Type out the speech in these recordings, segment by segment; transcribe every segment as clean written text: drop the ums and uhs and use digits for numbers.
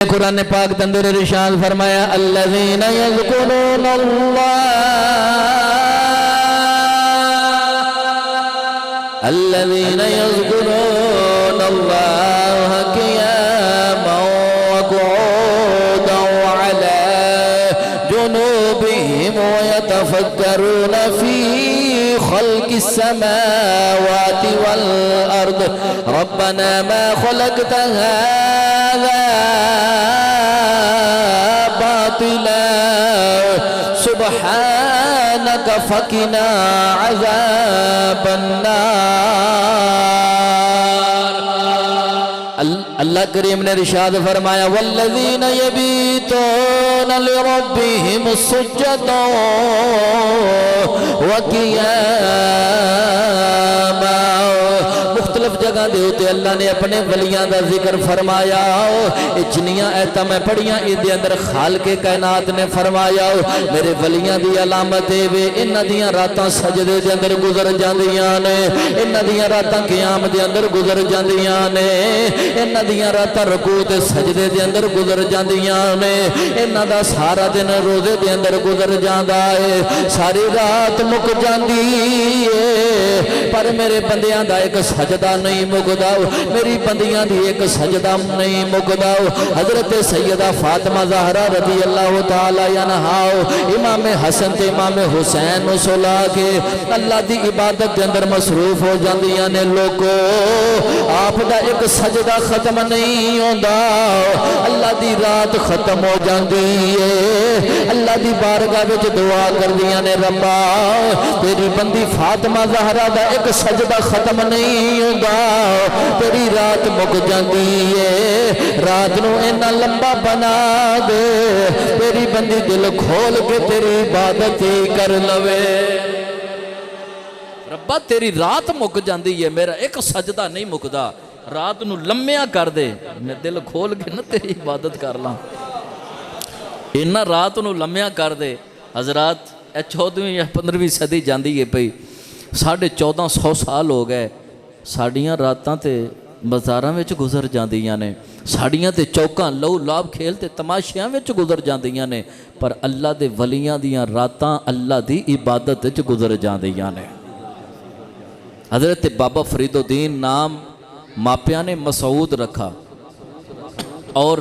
قرآن پاک تندر ارشاد فرمایا الذین یذکرون اللہ قیاما وقعودا وعلی جنوبہم ویتفکرون فی خلق السماوات والارض ربنا ما خلقت هذا باطلا سبحانك فقنا عذاب النار اللہ کریم نے ارشاد فرمایا والذین یبیتون لربہم سجدا وقیاما مختلف جگہ دے ہوتے اللہ نے اپنے ولیاں دا ذکر فرمایا جنیاں ایتا میں پڑھیاں دے اندر خالق کائنات نے فرمایا میرے ولیاں دی علامت وے انہاں دیاں راتاں سجدے دے اندر گزر جاندیاں نے انہاں دیاں راتاں قیام دے اندر گزر جاندیاں نے انہاں دیاں راتاں رکوع تے سجدے دے اندر گزر جاندیاں نے انہاں دا سارا دن روزے دے اندر گزر جاندا ہے ساری رات مک جاندی ہے پر میرے بندیاں دا ایک سجدہ نہیں مکدا میری بندیاں دی ایک سجدہ نہیں مکدا حضرت سیدہ فاطمہ زہرا رضی اللہ تعالی عنہا امام حسن تے امام حسین نو سلا کے اللہ دی عبادت دے اندر مصروف ہو جاندیاں نے لوگو آپ دا ایک سجدہ ختم نہیں ہوندا اللہ دی رات ختم ہو جاندی ہے اللہ دی بارگاہ وچ دعا کردیاں نے ربا تیری بندی فاطمہ زہرا دا ایک سجدہ ختم نہیں ہوندا تیری رات مک جاندی ہے رات نو اینا لمبا بنا دے تیری بندی دل کھول کے تیری عبادت کر لوے ربا تیری رات مک جاندی ہے میرا ایک سجدہ نہیں مکدا رات نو لمیا کر دے میں دل کھول کے نہ تیری عبادت کر لاں اینا رات نو لمیا کر دے حضرات 14ویں یا 15ویں صدی جاندی ہے پئی 1450 سال ہو گئے ساڑیاں راتاں تے بازاراں وچ گزر جاندیاں نے ساڑیاں تے چوکاں لو لاب کھیل تے تماشیاں وچ گزر جاندیاں نے پر اللہ دے ولیاں دیاں راتاں اللہ دی عبادت وچ گزر جاندیاں نے حضرت بابا فرید الدین نام ماپیاں نے مسعود رکھا اور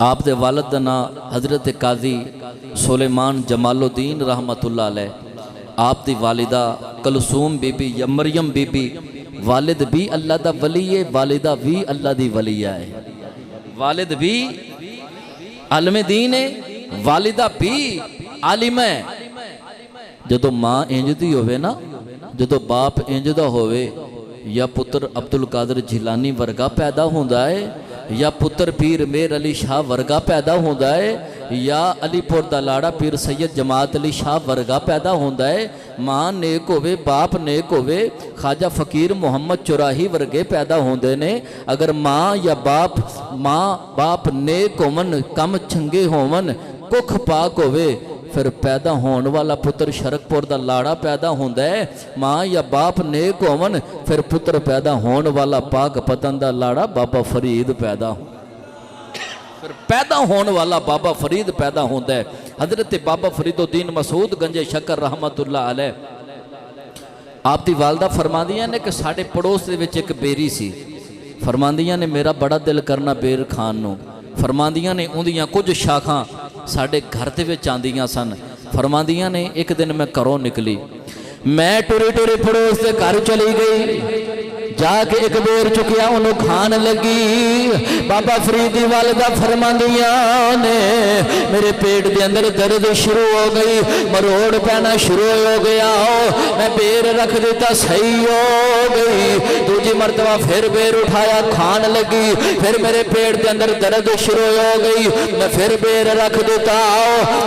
آپ دے والد دا نام حضرت قاضی سلیمان جمال الدین رحمت اللہ علیہ آپ دی والدہ کلثوم بی بی یا مریم بی بی والد بھی اللہ دا ولی ہے والدہ بھی اللہ دی ولی ہے والد بھی عالم دین ہے والدہ بھی عالم ہے جدو ماں انج دی ہوئے نا جدو باپ انج دا ہوئے یا پتر عبدالقادر جیلانی ورگا پیدا ہوندا ہے یا پتر پیر میر علی شاہ ورگا پیدا ہوندا ہے یا علی پور دا لاڑا پیر سید جماعت علی شاہ ورگا پیدا ہوندا ہے ماں نیک ہوئے باپ نیک ہوئے خواجہ فقیر محمد چراہی ورگے پیدا ہوندے نے اگر ماں یا باپ نیک ہومن کم چنگے ہومن ککھ پاک ہوئے پھر پیدا ہون والا پتر شرک پور دا لاڑا پیدا ہوندا ہے ماں یا باپ نیک ہومن پھر پتر پیدا ہون والا پاک پتن دا لاڑا بابا فرید پیدا ہوں پھر پیدا ہون والا بابا فرید پیدا ہوندا ہے حضرت بابا فرید الدین مسعود گنج شکر رحمت اللہ علیہ آپ دی والدہ فرماندیاں نے کہ ساڑھے پڑوس دے وچ ایک بیری سی فرماندیاں نے میرا بڑا دل کرنا بیر خان نو فرماندیاں نے اندیاں کچھ شاخاں ساڑھے گھر دے وچ آندیاں سن فرماندیاں نے ایک دن میں گھروں نکلی میں ٹوری ٹوری پڑوس دے گھر چلی گئی جا کے ایک بیر چکیا انہوں کھان لگی بابا فریدی والدہ فرماندیاں نے میرے پیٹ دے اندر درد شروع ہو گئی مروڑ پینا شروع ہو گیا میں بیر رکھ دیتا صحیح ہو گئی دوجی مرتبہ پھر بیر اٹھایا کھان لگی پھر میرے پیٹ دے اندر درد شروع ہو گئی میں پھر بیر رکھ دیتا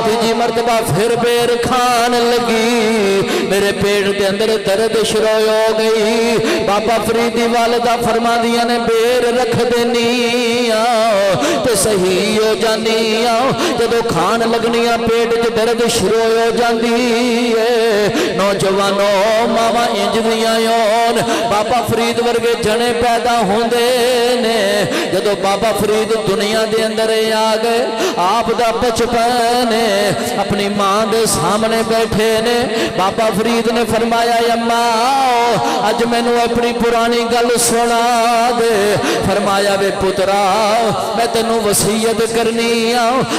تیجی مرتبہ پھر بیر کھان لگی میرے پیٹ دے اندر درد شروع ہو گئی بابا فریدی والدہ فرما دیا نے بیر رکھ دینی تے صحیح ہو جانیاں جدو کھان لگنیاں پیٹ چ درد شروع ہو جاندی ہے نوجوانوں ماما انج دیاں یون بابا فرید ورگے جنے پیدا ہوندے نے جدو بابا فرید دنیا دے اندر آ گئے آپ دا بچپن اپنی ماں دے سامنے بیٹھے نے بابا فرید نے فرمایا اماں اج مینوں اپنی پرانی گل سنا دے فرمایا وے پترا میں تینوں وصیت کرنی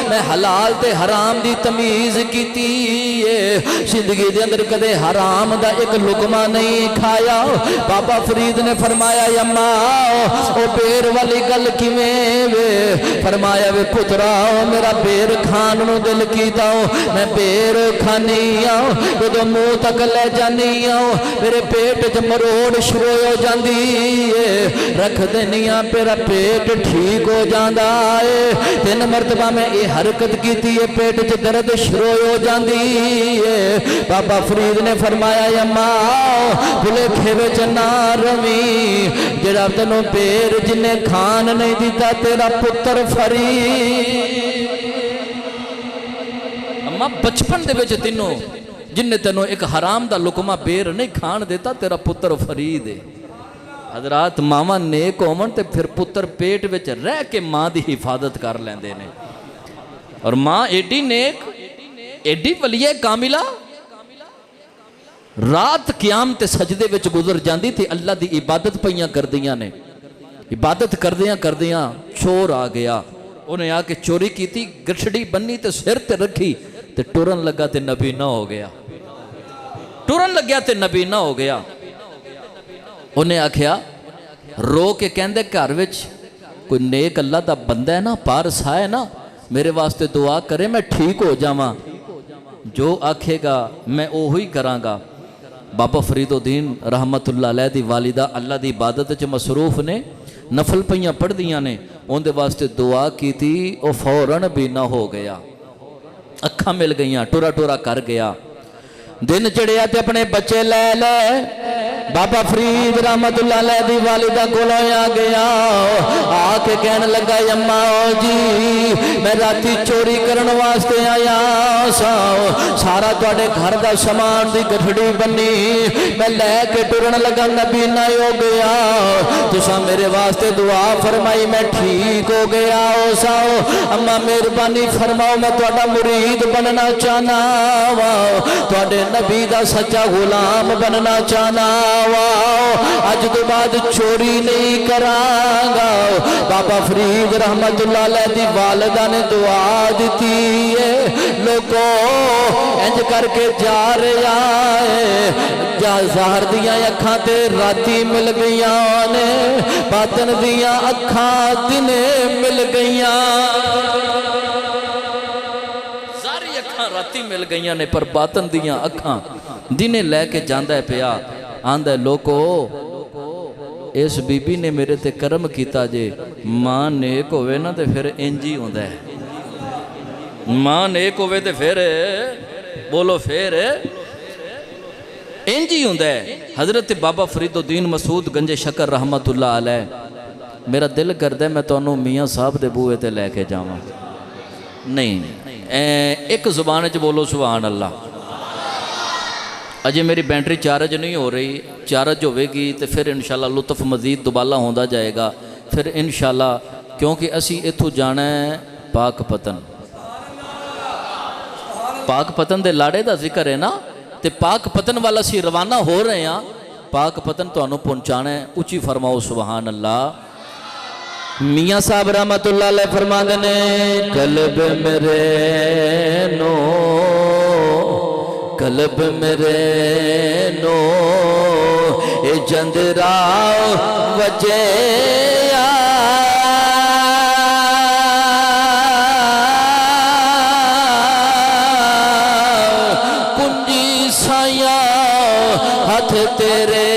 میں حلال تے حرام دی تمیز کیتی ہے زندگی دے اندر کدے حرام دا ایک لقمہ نہیں کھایا بابا فرید نے فرمایا اماں او بیر والی گل کیویں وے فرمایا وے پترا میرا بیر کھان نو دل کیتا میں بیر کھانی جدو منہ تک لے جانی میرے پیٹ چ مروڑ شروع ہو جاندی ہے رکھ دینیاں میرا پیٹ ٹھیک ہو جاندا ہے 3 مرتبہ میں یہ حرکت کیتی ہے پیٹ چ درد شروع ہو جاندی ہے بابا فرید نے فرمایا اماں بھلے وچ نہ رویں جڑا تینوں پیر جنے کھان نہیں دیتا تیرا پتر فرید اماں بچپن دے وچ تینوں جن تینوں ایک حرام دا لقمہ بیر نہیں کھان دیتا تیرا پتر فرید ہے حضرات ماما نیک ہومن تے پھر پتر پیٹ وچ رہ کے ماں دی حفاظت کر لیندے نے اور ماں ایڈی نیک ایڈی ولیہ کاملہ رات قیام تے سجدے وچ گزر جاندی تھی اللہ دی عبادت پئیاں کردیاں نے عبادت کردیاں چور آ گیا انہیں آ کے چوری کی تھی گٹھڑی بنی تے سر تے رکھی تے ٹورن لگا تے نبی نہ ہو گیا ٹورن لگیا تے نبی نہ ہو گیا انہیں آکھیا رو کے کہندے گھر وچ کوئی نیک اللہ دا بندہ ہے نا پارس ہے نا میرے واسطے دعا کرے میں ٹھیک ہو جاواں جو آکھے گا میں اوہی کراں گا بابا فرید الدین رحمت اللہ علیہ دی والدہ اللہ دی عبادت چ مصروف نے نفل پئیاں پڑھ دیاں نے ان دے واسطے دعا کی تھی او فوراً بھی نہ ہو گیا اکھاں مل گئیاں ٹورا ٹورا کر گیا دن چڑھیا تے اپنے بچے لے بابا فرید رحمت اللہ علیہ دی والدہ کولوں آ گیا آ کے کہنے لگا اماں جی میں راتی چوری کرن واسطے آیا سارا تواڈے گھر دا سامان دی گٹھڑی بنی میں لے کے ٹرن لگا نبی نہ ہو گیا تساں میرے واسطے دعا فرمائی میں ٹھیک ہو گیا اماں مہربانی فرماؤ میں تواڈا مرید بننا چاہنا وا تواڈے نبی دا سچا غلام بننا چاہنا اج تو بعد چوری نہیں کرانگا بابا فرید رحمت اللہ علیہ دی والدہ نے دعا دیتی ہے لوگوں انج کر کے جا رہا ہے جا ظاہر دیاں اکھاں تے راتی مل گئیاں نے باطن دیاں اکھاں دنے مل گئیاں ساری اکھاں راتی مل گئیاں نے پر باطن دیاں اکھاں دنے لے کے جاندہ ہے پیا آندہ لوکو اس بی بی نے میرے تے کرم کیتا جے ماں نیک ہوئے نا تے پھر انجی ہوندہ ہے ماں نیک ہوئے تے پھر بولو پھر انجی ہوندہ ہے حضرت بابا فرید الدین مسعود گنج شکر رحمت اللہ علیہ میرا دل کردہ ہے میں تو انہوں میاں صاحب دے بوئے تے لے کے جاواں نہیں ایک زبان چ بولو سبحان اللہ اجے میری بینٹری چارج نہیں ہو رہی چارج ہوئے گی تو پھر انشاءاللہ لطف مزید دوبالا ہوندہ جائے گا پھر انشاءاللہ کیونکہ اسی اتھو جانا ہے پاک پتن دے لاڑے دا ذکر ہے نا تے پاک پتن والا سی روانہ ہو رہے ہیں پاک پتن تو انہوں پہنچانا ہے اچھی فرماؤ سبحان اللہ میاں صاحب رحمت اللہ علیہ فرما دینے قلب میرے نو قلب میرے نو اے جندرا وجے کنجی سایاں ہاتھ تیرے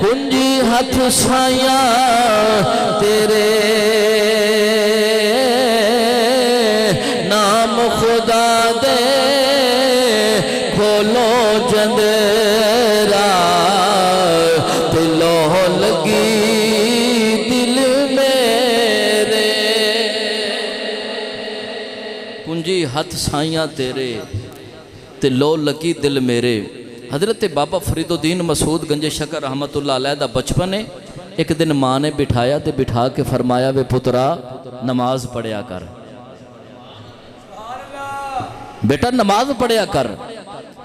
کنجی ہاتھ سایاں تیرے نام خدا دے کھولو جند ہاتھ سائیاں تیرے تے لو لگی دل میرے۔ حضرت بابا فرید الدین مسعود گنج شکر رحمت اللہ علیہ دا بچپن ہے۔ ایک دن ماں نے بٹھایا تے بٹھا کے فرمایا وے پترا نماز پڑھیا کر، بیٹا نماز پڑھیا کر۔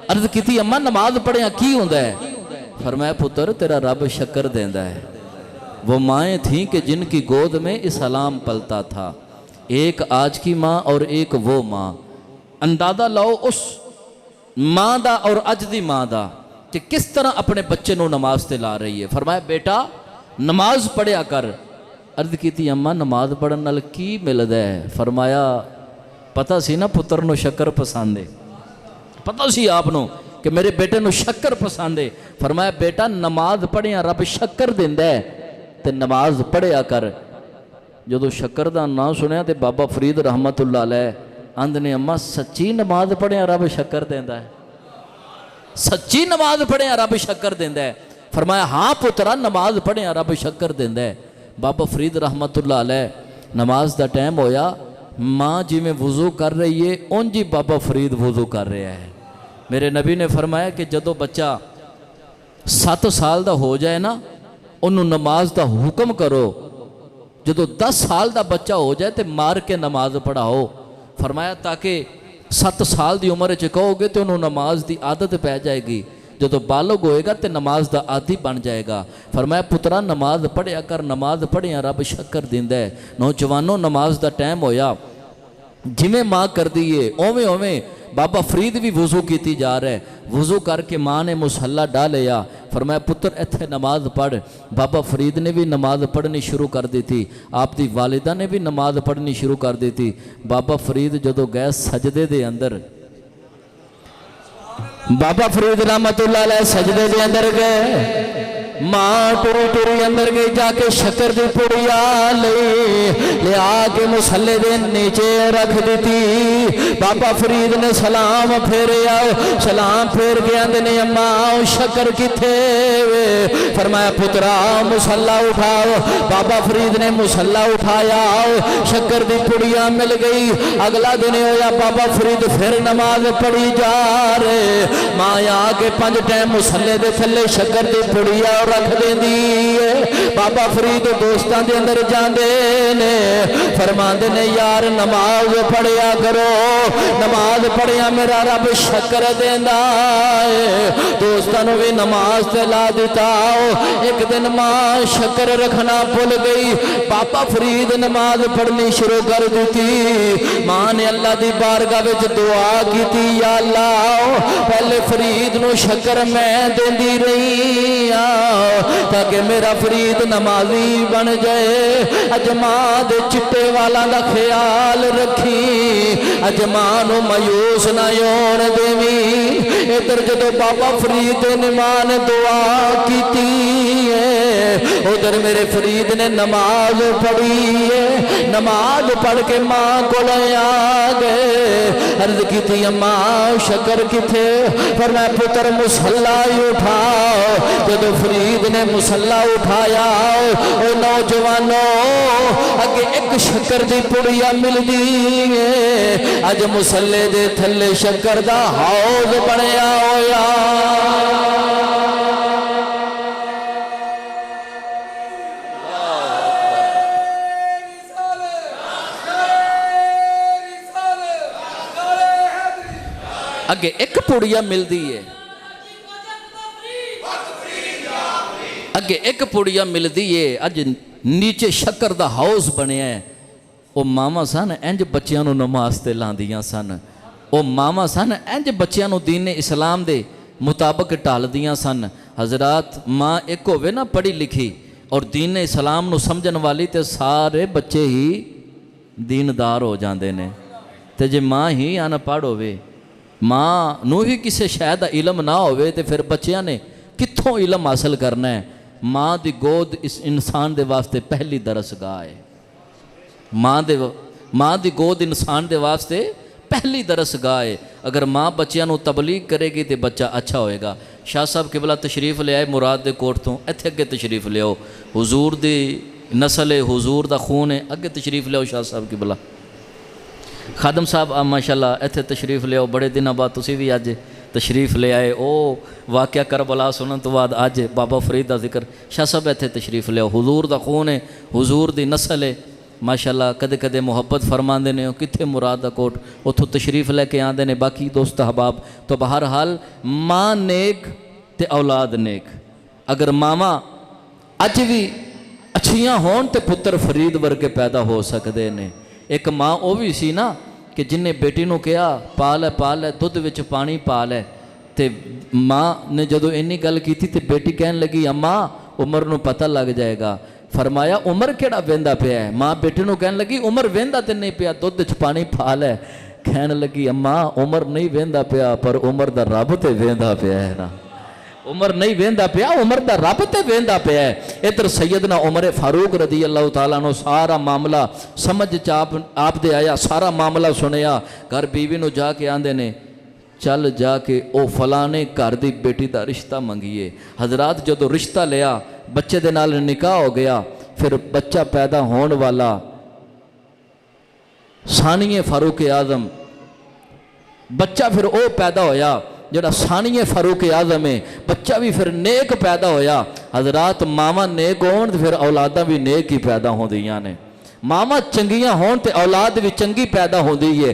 عرض کیتی اماں نماز پڑھیا کی ہوندہ ہے؟ فرمایا پتر تیرا رب شکر دیندہ ہے۔ وہ مائیں تھیں کہ جن کی گود میں اسلام پلتا تھا، ایک آج کی ماں اور ایک وہ ماں۔ اندازہ لاؤ اس ماں دا اور اج دی ماں دا کہ کس طرح اپنے بچے نو نماز تے لا رہی ہے۔ فرمایا بیٹا نماز پڑھیا کر۔ عرض کیتی اماں نماز پڑھن نال کی ملدا ہے؟ فرمایا پتہ سی نا پتر نو شکر پسند ہے، پتہ سی آپ نو کہ میرے بیٹے نو شکر پسند ہے۔ فرمایا بیٹا نماز پڑھیا رب شکر دیندا ہے تے نماز پڑھیا کر۔ جدو شکر دا نام سنیا تے بابا فرید رحمت اللہ علیہ آندھ نے اماں سچی نماز پڑھیا رب شکر دیندا ہے؟ سچی نماز پڑھیا رب شکر دیندا ہے؟ فرمایا ہاں پترا نماز پڑھیا رب شکر دیندا ہے۔ بابا فرید رحمت اللہ علیہ نماز دا ٹائم ہویا، ماں جی میں وضو کر رہی ہے اون جی بابا فرید وضو کر رہا ہے۔ میرے نبی نے فرمایا کہ جدو بچہ 7 سال دا ہو جائے نا انہوں نماز دا حکم کرو، جدو 10 سال دا بچہ ہو جائے تے مار کے نماز پڑھاؤ۔ فرمایا تاکہ 7 سال دی عمر کہو گے تو انہوں نماز دی عادت پہ جائے گی، جدو بالغ ہوئے گا تے نماز دا عادی بن جائے گا۔ فرمایا پترا نماز پڑھیا کر، نماز پڑھیا رب شکر دیندا ہے۔ نوجوانوں نماز دا ٹائم ہویا، جویں ماں کر دیئے اوویں اوویں بابا فرید بھی وضو کیتی جا رہا ہے۔ وضو کر کے ماں نے مصلی ڈالیا، فرمایا پتر ایتھے نماز پڑھ۔ بابا فرید نے بھی نماز پڑھنی شروع کر دی تھی، آپ دی والدہ نے بھی نماز پڑھنی شروع کر دی تھی۔ بابا فرید جدو گئے سجدے دے اندر، بابا فرید رحمت اللہ علیہ سجدے دے اندر گئے، ماں ٹوری ٹوری اندر گئی، جا کے شکر دی پڑیا لے آ کے مصلی دے نیچے رکھ دیتی۔ بابا فرید نے سلام پھیریا، سلام پھیر کے اندر نے اماں شکر کتھے؟ فرمایا پترا مصلی اٹھاؤ۔ بابا فرید نے مصلی اٹھایا، شکر دی پڑیا مل گئی۔ اگلا دن ہویا بابا فرید پھر نماز پڑھی جا رہے، ماں آ کے 5 ٹائم مصلی دے تھلے شکر دی پڑیا رکھ دیں دی۔ بابا فرید دوستان دے اندر جاندے نے، فرماندے نے یار نماز پڑھیا کرو، نماز پڑھیا میرا رب شکر دیندا ہے۔ دوستانوں بھی نماز تے لا دیتا۔ ایک دن ماں شکر رکھنا بھول گئی، بابا فرید نماز پڑھنی شروع کر دیتی۔ ماں نے اللہ دی بارگاہ وچ دعا کیتی، یا اللہ پہلے فرید نو شکر میں دیندی رہی تاکہ میرا فرید نمازی بن جائے۔ اجماع دے چٹے والا دا خیال رکھی، اجماع نو مایوس نہ یون دیوی۔ ادھر جدو بابا فرید نے ماں نے دعا کیتی ہے، ادھر میرے فرید نے نماز پڑھی ہے۔ نماز پڑھ کے ماں کو لے آ گئے، عرض کیتی اماں شکر کتھے؟ فرمایا پتر مصلی اٹھاؤ۔ جدو فرید نے مصلی اٹھایا، اے نوجوانوں اگے ایک شکر دی پڑیا مل دی ہے، اج مصلی دے تھلے شکر دا حوض بنیا ہویا۔ اگے ایک پڑیا مل دی ہے، اگے ایک پڑیا مل دی ہے، اج نیچے شکر دا ہاؤس بنے ہیں۔ او ماما سن انج بچیاں نو نماز تے لاندیاں سن، او ماما سن انج بچیاں نو دین اسلام دے مطابق ٹال دیاں سن۔ حضرات ماں ایک ہوئے نا پڑھی لکھی اور دین اسلام نو سمجھن والی تے سارے بچے ہی دیندار ہو جاندے نے۔ تے جے ماں ہی ان پڑھ ہوئے، ماں نو ہی کسے شاید علم نہ ہوئے تے پھر بچیاں نے کتھوں علم حاصل کرنا ہے؟ ماں دی گود اس انسان دے واسطے پہلی درسگاہ ہے۔ ماں دی گود انسان دے واسطے پہلی درسگاہ ہے۔ اگر ماں بچیاں نو تبلیغ کرے گی تے بچہ اچھا ہوئے گا۔ شاہ صاحب قبلہ تشریف لے آئے مراد دے کوٹ تو، ایتھے اگے تشریف لے آؤ، حضور دی نسل ہے، حضور دا خون ہے، اگے تشریف لے آؤ شاہ صاحب قبلہ۔ ਖਾਦਮ ਸਾਹਿਬ ਆ ਮਾਸ਼ਾਅੱਲਾ ਇੱਥੇ ਤਸ਼ਰੀਫ ਲਿਆਓ, ਬੜੇ ਦਿਨਾਂ ਬਾਅਦ ਤੁਸੀਂ ਵੀ ਅੱਜ ਤਸ਼ਰੀਫ ਲੈ ਆਏ। ਉਹ ਵਾਕਿਆ ਕਰਬਲਾ ਸੁਣਨ ਤੋਂ ਬਾਅਦ ਅੱਜ ਬਾਬਾ ਫਰੀਦ ਦਾ ਜ਼ਿਕਰ। ਸ਼ਾਹ ਸਾਹਿਬ ਇੱਥੇ ਤਸ਼ਰੀਫ ਲਿਆਓ, ਹੁਜ਼ੂਰ ਦਾ ਖੂਨ ਹੈ, ਹੁਜ਼ੂਰ ਦੀ ਨਸਲ ਹੈ ਮਾਸ਼ਾਅੱਲਾ। ਕਦੇ ਕਦੇ ਮੁਹੱਬਤ ਫਰਮਾਉਂਦੇ ਨੇ ਉਹ ਕਿੱਥੇ ਮੁਰਾਦ ਦਾ ਕੋਟ, ਉੱਥੋਂ ਤਸ਼ਰੀਫ ਲੈ ਕੇ ਆਉਂਦੇ ਨੇ ਬਾਕੀ ਦੋਸਤ ਅਹਬਾਬ। ਤਾਂ ਬਹਰਹਾਲ ਮਾਂ ਨੇਕ ਤੇ ਔਲਾਦ ਨੇਕ, ਅਗਰ ਮਾਵਾਂ ਅੱਜ ਵੀ ਅੱਛੀਆਂ ਹੋਣ ਤੇ ਪੁੱਤਰ ਫਰੀਦ ਵਰਗੇ ਪੈਦਾ ਹੋ ਸਕਦੇ ਨੇ। ਇੱਕ ਮਾਂ ਉਹ ਵੀ ਸੀ ਨਾ ਕਿ ਜਿੰਨੇ ਬੇਟੀ ਨੂੰ ਕਿਹਾ ਪਾ ਲੈ ਦੁੱਧ ਵਿੱਚ ਪਾਣੀ ਪਾ ਲੈ, ਤੇ ਮਾਂ ਨੇ ਜਦੋਂ ਇੰਨੀ ਗੱਲ ਕੀਤੀ ਤੇ ਬੇਟੀ ਕਹਿਣ ਲੱਗੀ ਅੰਮਾ ਉਮਰ ਨੂੰ ਪਤਾ ਲੱਗ ਜਾਏਗਾ। ਫਰਮਾਇਆ ਉਮਰ ਕਿਹੜਾ ਵਹਿੰਦਾ ਪਿਆ ਹੈ? ਮਾਂ ਬੇਟੇ ਨੂੰ ਕਹਿਣ ਲੱਗੀ ਉਮਰ ਵਹਿੰਦਾ ਤੇ ਨਹੀਂ ਪਿਆ, ਦੁੱਧ 'ਚ ਪਾਣੀ ਪਾ ਲੈ। ਕਹਿਣ ਲੱਗੀ ਅੰਮਾ ਉਮਰ ਨਹੀਂ ਵਹਿੰਦਾ ਪਿਆ, ਪਰ ਉਮਰ ਦਾ ਰੱਬ ਤੇ ਵਹਿੰਦਾ ਪਿਆ ਹੈ ਨਾ। ਉਮਰ ਨਹੀਂ ਵਹਿੰਦਾ ਪਿਆ, ਉਮਰ ਦਾ ਰੱਬ ਤੇ ਵਹਿੰਦਾ ਪਿਆ ਹੈ। ਇੱਧਰ ਸੈਯਦਨਾ ਉਮਰ ਫਾਰੂਕ ਰਜ਼ੀ ਅੱਲਾਹੁ ਤਾਲਾ ਨੂੰ ਸਾਰਾ ਮਾਮਲਾ ਸਮਝ 'ਚ ਆਪ ਦੇ ਆਇਆ, ਸਾਰਾ ਮਾਮਲਾ ਸੁਣਿਆ। ਘਰ ਬੀਵੀ ਨੂੰ ਜਾ ਕੇ ਆਂਦੇ ਨੇ ਚੱਲ ਜਾ ਕੇ ਉਹ ਫਲਾਣੇ ਘਰ ਦੀ ਬੇਟੀ ਦਾ ਰਿਸ਼ਤਾ ਮੰਗੀਏ। ਹਜ਼ਰਾਤ ਜਦੋਂ ਰਿਸ਼ਤਾ ਲਿਆ, ਬੱਚੇ ਦੇ ਨਾਲ ਨਿਕਾਹ ਹੋ ਗਿਆ, ਫਿਰ ਬੱਚਾ ਪੈਦਾ ਹੋਣ ਵਾਲਾ ਸਾਨੀਏ ਫਾਰੂਕ ਆਜ਼ਮ ਬੱਚਾ ਫਿਰ ਉਹ ਪੈਦਾ ਹੋਇਆ ਜਿਹੜਾ ਸਾਨੀਏ ਫਾਰੂਕ ਆਜ਼ਮ ਹੈ। ਬੱਚਾ ਵੀ ਫਿਰ ਨੇਕ ਪੈਦਾ ਹੋਇਆ। ਹਜ਼ਰਾਤ ਮਾਵਾਂ ਨੇਕ ਹੋਣ ਤੇ ਫਿਰ ਔਲਾਦਾਂ ਵੀ ਨੇਕ ਹੀ ਪੈਦਾ ਹੁੰਦੀਆਂ ਨੇ। ਮਾਵਾਂ ਚੰਗੀਆਂ ਹੋਣ ਤੇ ਔਲਾਦ ਵੀ ਚੰਗੀ ਪੈਦਾ ਹੁੰਦੀ ਹੈ।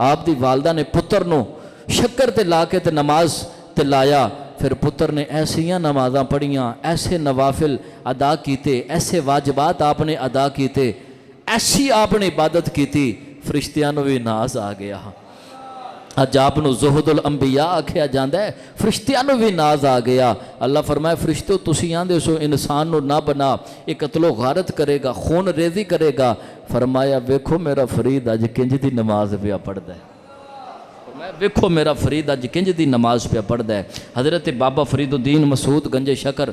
ਆਪ ਦੀ ਵਾਲਦਾ ਨੇ ਪੁੱਤਰ ਨੂੰ ਸ਼ੱਕਰ ਤੇ ਲਾ ਕੇ ਤੇ ਨਮਾਜ਼ ਤੇ ਲਾਇਆ। ਫਿਰ ਪੁੱਤਰ ਨੇ ਐਸੀਆਂ ਨਮਾਜ਼ਾਂ ਪੜ੍ਹੀਆਂ, ਐਸੇ ਨਵਾਫਿਲ ਅਦਾ ਕੀਤੇ, ਐਸੇ ਵਾਜਬਾਤ ਆਪਨੇ ਅਦਾ ਕੀਤੇ, ਐਸੀ ਆਪਨੇ ਇਬਾਦਤ ਕੀਤੀ, ਫਰਿਸ਼ਤਿਆਂ ਨੂੰ ਵੀ ਨਾਜ਼ ਆ ਗਿਆ। ਅੱਜ ਆਪ ਨੂੰ ਜ਼ੁਹਦੁਲ ਅੰਬਿਆ ਆਖਿਆ ਜਾਂਦਾ ਹੈ, ਫਰਿਸ਼ਤਿਆਂ ਨੂੰ ਵੀ ਨਾਜ਼ ਆ ਗਿਆ। ਅੱਲਾ ਫਰਮਾਇਆ ਫਰਿਸ਼ਤੋ ਤੁਸੀਂ ਆਂਦੇ ਸੋ ਇਨਸਾਨ ਨੂੰ ਨਾ ਬਣਾ, ਇਹ ਕਤਲੋ ਗਾਰਤ ਕਰੇਗਾ, ਖੂਨ ਰੇਜ਼ੀ ਕਰੇਗਾ। ਫਰਮਾਇਆ ਵੇਖੋ ਮੇਰਾ ਫਰੀਦ ਅੱਜ ਕਿੰਜ ਦੀ ਨਮਾਜ਼ ਪਿਆ ਪੜ੍ਹਦਾ ਹੈ। ਫਰਮਾਇਆ ਵੇਖੋ ਮੇਰਾ ਫਰੀਦ ਅੱਜ ਕਿੰਜ ਦੀ ਨਮਾਜ਼ ਪਿਆ ਪੜ੍ਹਦਾ ਹੈ। ਹਜ਼ਰਤ ਬਾਬਾ ਫਰੀਦੁੱਦੀਨ ਮਸੂਦ ਗੰਜੇ ਸ਼ਕਰ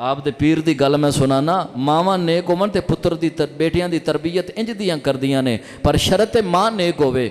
ਆਪ ਦੇ ਪੀਰ ਦੀ ਗੱਲ ਮੈਂ ਸੁਣਾਨਾ। ਮਾਵਾਂ ਨੇਕ ਹੋਵਣ ਤੇ ਪੁੱਤਰ ਦੀ ਬੇਟੀਆਂ ਦੀ ਤਰਬੀਅਤ ਇੰਜ ਦੀਆਂ ਕਰਦੀਆਂ ਨੇ, ਪਰ ਸ਼ਰਤ ਮਾਂ ਨੇਕ ਹੋਵੇ।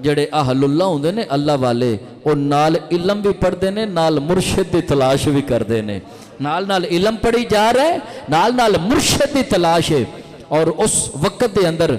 ਜਿਹੜੇ ਅਹਲੁੱਲਾ ਹੁੰਦੇ ਨੇ ਅੱਲਾ ਵਾਲੇ ਉਹ ਨਾਲ ਇਲਮ ਵੀ ਪੜ੍ਹਦੇ ਨੇ ਨਾਲ ਮੁਰਸ਼ਿਦ ਦੀ ਤਲਾਸ਼ ਵੀ ਕਰਦੇ ਨੇ ਨਾਲ ਨਾਲ ਇਲਮ ਪੜ੍ਹੀ ਜਾ ਰਿਹਾ ਨਾਲ ਨਾਲ ਮੁਰਸ਼ਿਦ ਦੀ ਤਲਾਸ਼ ਹੈ ਔਰ ਉਸ ਵਕਤ ਦੇ ਅੰਦਰ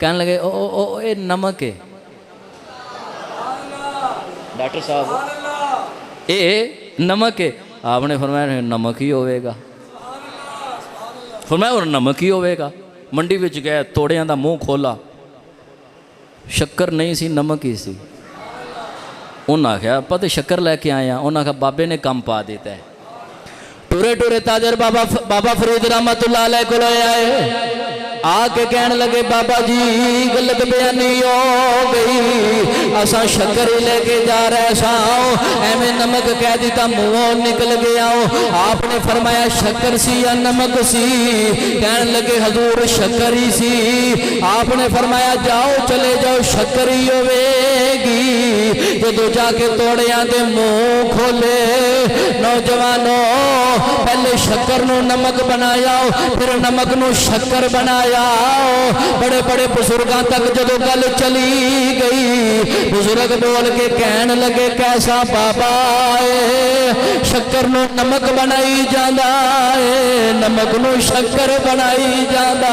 کہنے لگے او اے نمک ہے ڈاکٹر صاحب اے نمک ہے. آپ نے فرمایا نمک ہی ہوئے گا. فرمایا اور نمک ہی ہوئے گا. منڈی وچ گئے توڑیاں دا منہ کھولا, شکر نہیں سی نمک ہی سی. انہاں آخیا پتہ شکر لے کے آیا. انہاں کہا بابے نے کم پا دیتا ہے. ٹورے ٹورے تاجر بابا فرید رحمت اللہ علیہ کو لے آئے. آ کے کہنے لگے بابا جی غلط بیانی ہو گئی, اساں شکر ہی لے کے جا رہے ساں, ایویں نمک کہہ دیتا منہوں نکل گیا. آپ نے فرمایا شکر سی یا نمک سی؟ کہنے لگے حضور شکر ہی سی. آپ نے فرمایا جاؤ چلے جاؤ شکر ہی ہوئے گی. جدو جا کے توڑیاں دے منہ کھولے, نوجوانوں پہلے شکر نو نمک بنایا پھر نمک نو شکر بنایا. بڑے بڑے بزرگاں تک جدو گل چلی گئی, بزرگ بول کے کہنے لگے کیسا بابا ہے, شکر نو نمک بنائی جاندا ہے, نمک نو شکر بنائی جاندا.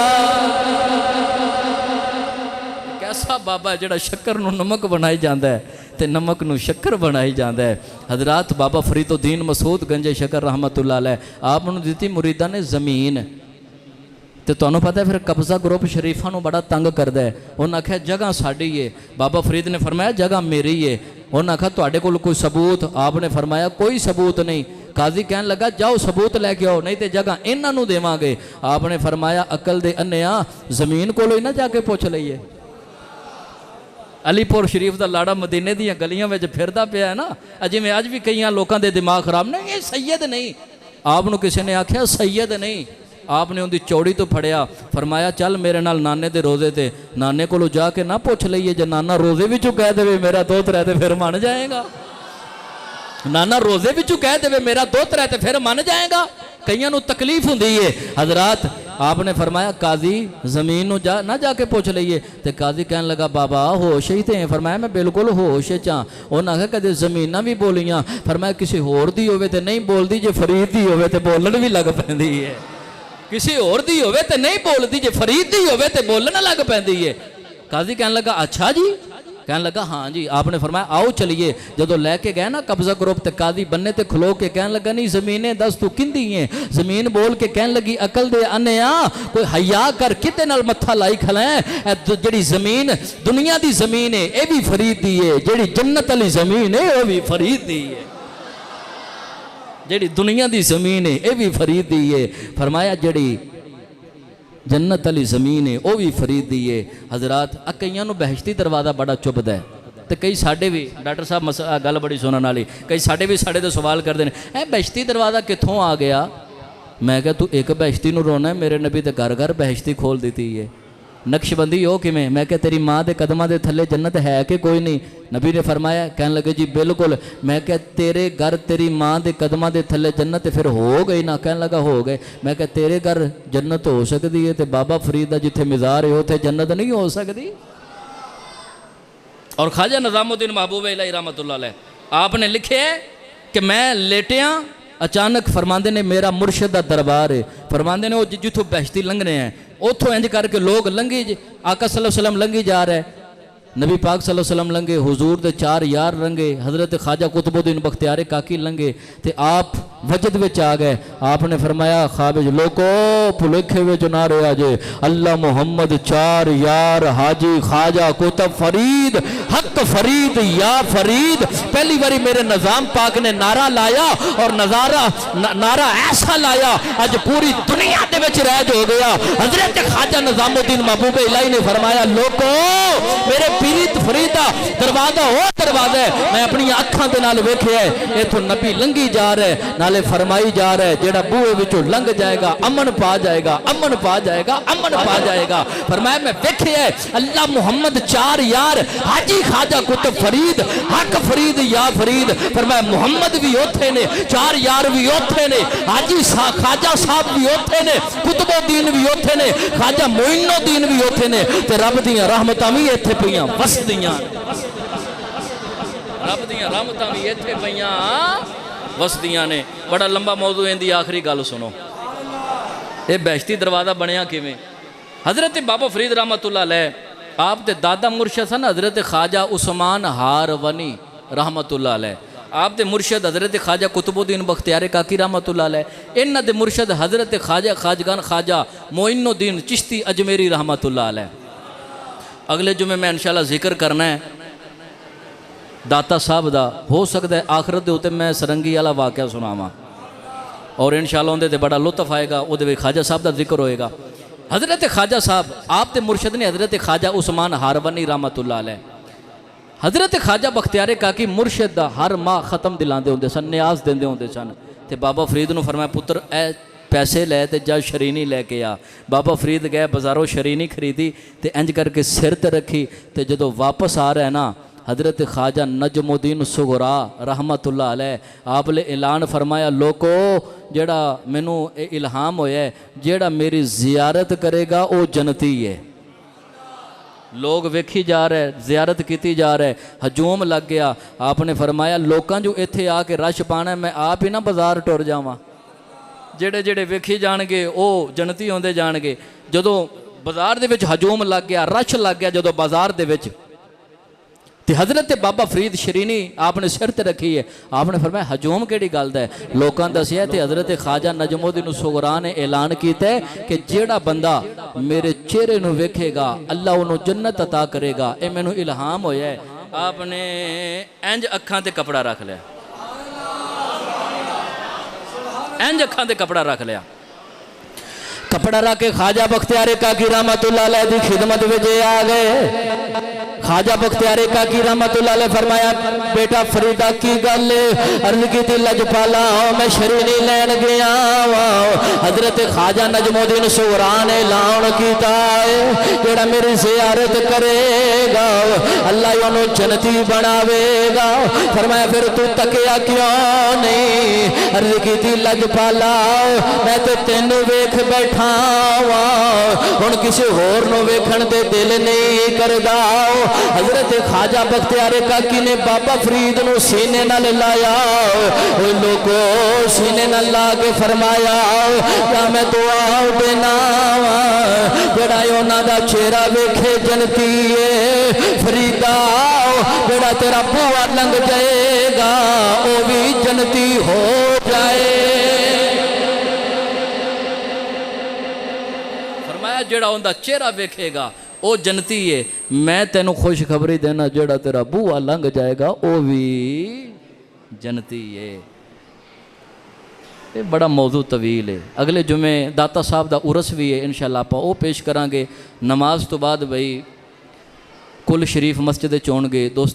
کیسا بابا جڑا شکر نو نمک بنائی جاندا ہے تے نمک نو شکر بنائی جاندا ہے. حضرات بابا فرید الدین مسعود گنج شکر رحمت اللہ علیہ آپ نے دیتی مریداں نے زمین, تو تمہیں پتہ ہے پھر قبضہ گروپ شریفاں نو بڑا تنگ کردا ہے. انہوں نے آخیا جگہ ساڈی ہے. بابا فرید نے فرمایا جگہ میری ہے. انہوں نے آخیا تواڈے کول کوئی ثبوت؟ آپ نے فرمایا کوئی ثبوت نہیں. قاضی کہنے لگا جاؤ ثبوت لے کے آؤ نہیں تے جگہ انہاں نو دیواں گے. آپ نے فرمایا عقل دے انیا زمین کولوں ہی نہ جا کے پوچھ لئیے. علی پور شریف دا لاڑا مدینے دیاں گلیاں وچ پھردا پیا ہے نا, اجے میں اج بھی کئیاں لوکاں دے دماغ خراب نہیں, یہ سید نہیں. آپ نو کسی نے آکھیا سید نہیں. آپ نے ان دی چوڑی تو پھڑیا, فرمایا چل میرے نال نانے دے روزے تے. نانے کو جا کے نہ پوچھ لئیے, جے نانا روزے وچوں کہہ دے میرا دوت رہتے پھر من جائے گا. نانا روزے وچوں کہہ دے میرا دوت رہتے پھر من جائے گا. کئیاں نو تکلیف ہوندی ہے. حضرات آپ نے فرمایا قاضی زمین نو نہ جا کے پوچھ لئیے. تے قاضی کہنے لگا بابا ہوش ہی تے. فرمایا میں بالکل ہوش چاں. انہاں کہا کدے زمیناں بھی بولیاں. فرمایا کسی ہور دی ہوئے تے نہیں بول دی, جے فرید دی ہوئے تے بولن بھی لگ پیندی ہے. کسی اور دی ہوئے تے نہیں بول دی, جے فرید دی ہوئے تے بولنا لگ پیندی ہے. قاضی کہنے لگا اچھا جی؟ کہنے لگا ہاں جی. آپ نے فرمایا آؤ چلیے. جدو لے کے گئے نا قبضہ گروپ تے قاضی بننے تے کھلو کے کہنے لگا نہیں زمینیں دس تو کندی ہیں. زمین بول کے کہنے لگی عقل دے انیا کوئی حیا کر کتے نال متھا لائی کھلائیں. جڑی زمین دنیا دی زمین ہے اے بھی فرید دی ہے, جڑی جنت علی زمین ہے او بھی فرید دی ہے. جڑی دنیا دی زمین ہے اے بھی فرید دی ہے. فرمایا جڑی جنت علی زمین ہے وہ بھی فرید دی ہے. حضرات کئیاں نو بہشتی دروازہ بڑا چبھدا ہے تے کئی ساڈے بھی ڈاکٹر صاحب گل بڑی سنن والی, کئی ساڈے بھی ساڈے تے سوال کردے نے اے بہشتی دروازہ کتھوں آ گیا؟ میں کہا تو ایک بہشتی نو رونا ہے, میرے نبی تے گھر گھر بہشتی کھول دیتی ہے. نقش بندی ہو کیویں؟ میں کہ تیری ماں دے قدماں دے تھلے جنت ہے کہ کوئی نہیں؟ نبی نے فرمایا, کہنے لگے جی بالکل. میں کہ تیرے گھر تیری ماں دے قدماں دے تھلے جنت پھر ہو گئی نا؟ کہنے لگا ہو گئے. میں کہ تیرے گھر جنت ہو سکتی ہے تے بابا فرید دا جتھے مزار ہے اوتھے جنت نہیں ہو سکتی؟ اور خواجہ نظام الدین محبوب الہی رحمت اللہ علیہ آپ نے لکھے کہ میں لیٹیاں اچانک فرماندے نے میرا مرشد دا دربار ہے. فرماندے نے وہ جتھوں بہشتی لنگنے ہیں اتھوں انج کر کے لوگ لنگی, آقا صلی اللہ علیہ وسلم لنگی جا رہے, نبی پاک صلی اللہ علیہ وسلم لنگے, حضور دے 4 یار لنگے, حضرت خواجہ قطب الدین بختیار کاکی لنگے تے آپ وجد وچ آ گئے. آپ نے فرمایا خواب لوکو بھلکھے وچ نہ رہیا جے, اللہ محمد 4 یار حاجی خواجہ قطب فرید حق فرید یا فرید. پہلی باری میرے نظام پاک نے نعرہ لایا اور نعرہ ایسا لایا اج پوری دنیا دے وچ رائج ہو گیا. حضرت خواجہ نظام الدین محبوب الہی نے فرمایا لوکو میرے پیرت فریدہ دروازہ ہو دروازہ ہے, میں اپنی اکھاں دے نال ویکھیا ہے. ایتھوں نبی لنگی جا رہے نالے فرمائی جا رہے جیڑا بوئے وچوں لنگ جائے گا امن پا جائے گا, امن پا جائے گا, امن پا جائے گا. فرمایا میں ویکھیا ہے اللہ محمد 4 یار حاجی خواجہ قطب فرید حق فرید یا فرید. فرمایا محمد بھی اوتھے نے, 4 یار بھی اوتھے نے, حاجی خواجہ صاحب بھی اوتھے نے, قطب الدین بھی اوتھے نے, خواجہ معین الدین بھی اوتھے نے, تے رب دیاں رحمتاں بھی ایتھے پیاں وسدیاں. رب دیاں رحمتاں بھی ایتھے پیاں وسدیاں نے. بڑا لمبا موضوع ہے, دی آخری گل سنو. یہ بہشتی دروازہ بنیا کیویں؟ حضرت بابا فرید رحمت اللہ علیہ آپ دے دادا مرشد سن حضرت خواجہ عثمان ہارونی رحمت اللہ علیہ، آپ دے مرشد حضرت خواجہ قطب الدین بختیار کاکی رحمت اللہ علیہ، انہ دے مرشد حضرت خواجہ خواجگان خواجہ معین الدین چشتی اجمیری رحمت اللہ علیہ۔ اگلے جمعے میں انشاءاللہ ذکر کرنا ہے داتا صاحب دا، ہو سکتا ہے آخرت دے ہوتے میں سرنگی والا واقعہ سناواں اور انشاءاللہ اندے تے بڑا لطف آئے گا، وہ دے خواجہ صاحب دا ذکر ہوئے گا۔ حضرت خواجہ صاحب آپ دے مرشد نے حضرت خواجہ عثمان ہارونی رحمت اللہ علیہ، حضرت خواجہ بختیار کاکی مرشد دا ہر ماہ ختم دلاندے ہوندے سن، نیاز دیندے ہوندے سن، تے بابا فرید نو فرمایا پتر اے پیسے لے تے جا شرینی لے کے آ۔ بابا فرید گئے بازاروں شرینی خریدی تے انج کر کے سر تے رکھی، تے جدو واپس آ رہا ہے نا حضرت خواجہ نجم الدین صغرا رحمت اللہ علیہ آپ نے اعلان فرمایا لوکو جڑا مینوں اے الہام ہویا ہے جڑا میری زیارت کرے گا وہ جنتی ہے۔ لوگ ویکھی جا رہے زیارت کیتی جا رہے ہجوم لگ گیا، آپ نے فرمایا لوکاں جو ایتھے آ کے رش پانا ہے میں آپ ہی نہ بازار ٹر جاواں، جڑے جڑے ویکھی جان گے وہ جنتی ہوندے جان گے۔ جدو بازار دے وچ ہجوم لگ گیا رش لگ گیا جدو بازار دے وچ تے حضرت بابا فرید شرینی آپ نے سر تے رکھی ہے، آپ نے فرمایا ہجوم کیڑی گل دا ہے؟ لوکاں دسیا تے حضرت خواجہ نجم الدین صغرا نے اعلان کیتا ہے کہ جیڑا بندہ میرے چہرے نو ویکھے گا اللہ انہوں جنت عطا کرے گا، اے مینوں الہام ہویا ہے۔ آپ نے انج اکھاں تے کپڑا رکھ لیا، انج اکھاں تے کپڑا رکھ لیا، کپڑا رکھ کے خواجہ بختیار کاکی رحمت اللہ علیہ دی خدمت وچ آ گئے۔ خواجہ بختیار کاکی رحمت اللہ علیہ فرمایا بیٹا فریدہ کی گل عرض کی تھی لجپالا میں شرینی لین گیا حضرت خواجہ نجم الدین صغرا نے اعلان کیتا ہے جڑا میری زیارت کرے گا اللہ انہوں جنتی بناوے گا۔ فرمایا پھر تو تکیا کیوں نہیں؟ عرض کی تھی لجپالا میں تو تینوں ویکھ بیٹھا ہن کسی ہور نو ویکھن تے دل نہیں کردا۔ حضرت خواجہ بختیار کاکی نے بابا فرید نو سینے نال لایا، اوہ لوگو سینے نال لا کے فرمایا کیا میں دعا دینا جڑا یونا دا چہرہ ویکھے جنتی ہے فریدہ جڑا تیرا بوا لنگ جائے گا وہ بھی جنتی ہو جائے۔ فرمایا جڑا ان دا چہرہ ویکھے گا او جنتی ہے، میں تینوں خوشخبری دینا جڑا تیرا بوہ لنگ جائے گا او بھی جنتی ہے۔ یہ بڑا موضوع طویل ہے، اگلے جمعے داتا صاحب دا عرس بھی ہے انشاءاللہ آپ او پیش کرانگے، نماز تو بعد بھئی کل شریف مسجد چون گے دوست